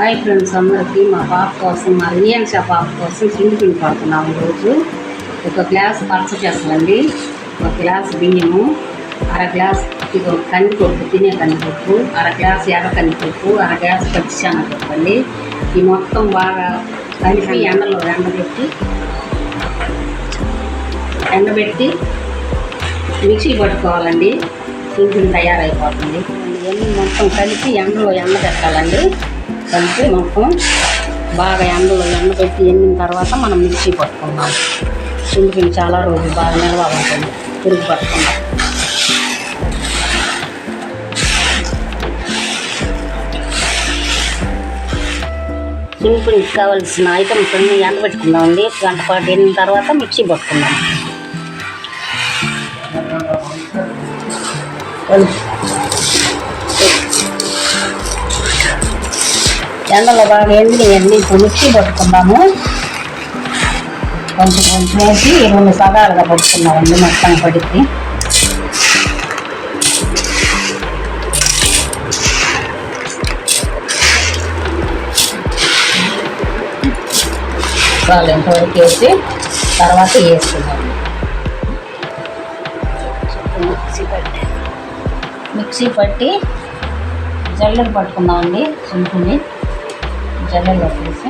Hi friends, అందరికీ మా పాప కోసం, మా రియాన్షా పాప కోసం పిండి పడుతున్నాము. ఈరోజు ఒక గ్లాస్ పచ్చచేసలండి, ఒక గ్లాస్ బియ్యము, అర గ్లాస్ కందిపప్పు, తినే కందిపప్పు, అర గ్లాస్ ఎర్ర కందిపప్పు, అర గ్లాస్ పచ్చిశనగపప్పు అండి. ఈ మొత్తం బాగా కలిపి ఎండలో ఎండబెట్టి మిక్సీ పట్టుకోవాలండి. పిండి తయారైపోతుంది. ఇవన్నీ మొత్తం కలిపి ఎండలో ఎండబెట్టాలండి. కలిపి మొత్తం బాగా ఎండలో ఎండబెట్టి ఎండిన తర్వాత మనం మిక్సీ పట్టుకుందాం. పిండి చాలా రోజులు బాగా నిల్వ ఉంటుంది. తిరిగి పట్టుకుందాం. పిండికి కావాల్సిన ఐటమ్స్ అన్నీ ఎండబెట్టుకుందామండి. గంట పాటు ఎండిన తర్వాత మిక్సీ పట్టుకుందాం. ఎండలో బాగా ఎండినాయండి. ఇప్పుడు మిక్సీ పట్టుకుందాము. కొంచెం కొంచెం వేసి 2 సగాలుగా పట్టుకున్నామండి. మొత్తం పడితే వాళ్ళు ఎంతవరకు వేసి తర్వాత వేసుకున్నాము. మిక్సీ పట్టి జల్లెలు పట్టుకుందామండి. చింపుని జల్లెలు వేసి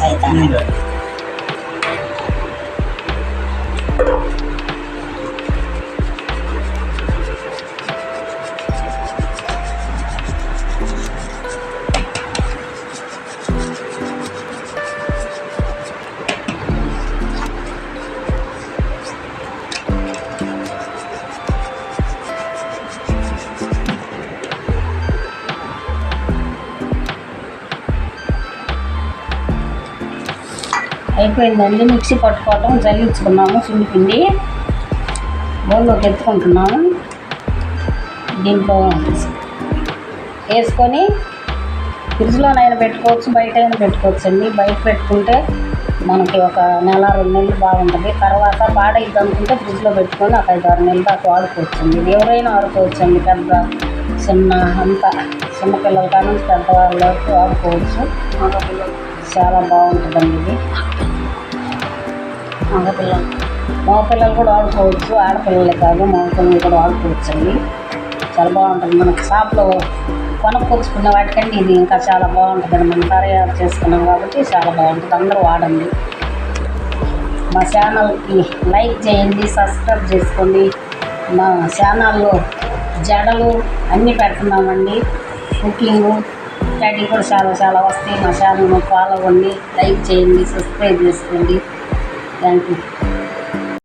అయితాను. అయిపోయిందండి. మిక్సీ పట్టుకోవటం జల్లించుకున్నాము. పిండి బౌల్లోకి ఎత్తుకుంటున్నాము. దీంట్లో వేసుకొని ఫ్రిడ్జ్లోనైనా పెట్టుకోవచ్చు, బయట అయినా పెట్టుకోవచ్చు అండి. బయట పెట్టుకుంటే మనకి ఒక 1-2 నెలలు బాగుంటుంది. తర్వాత పాడైద్ది అనుకుంటే ఫ్రిడ్జ్లో పెట్టుకొని ఒక 5-6 నెలలు దాకా వాడుకోవచ్చు అండి. ఇది ఎవరైనా వాడుకోవచ్చు అండి. పెద్ద చిన్నపిల్లల కానీ పెద్దవాళ్ళ వరకు వాడుకోవచ్చు. చాలా బాగుంటుందండి ఇది. మగపిల్లలు కూడా వాడుకోవచ్చు. ఆడపిల్లలే కాదు, మగపిల్లలు కూడా వాడుకోవచ్చు అండి. చాలా బాగుంటుంది. మనకు షాప్లో కొనుక్కొచ్చుకున్న వాటికంటే ఇది ఇంకా చాలా బాగుంటుందండి. మనం తయారు చేసుకున్నాం కాబట్టి చాలా బాగుంటుంది. అందరూ వాడండి. మా ఛానల్కి లైక్ చేయండి, సబ్స్క్రైబ్ చేసుకోండి. మా ఛానల్లో జడలు అన్నీ పెడుతున్నామండి. కుకింగు ఇట్లాంటివి కూడా చాలా వస్తాయి. మా ఛానల్ని ఫాలో అవ్వండి, లైక్ చేయండి, సబ్స్క్రైబ్ చేసుకోండి. Thank you.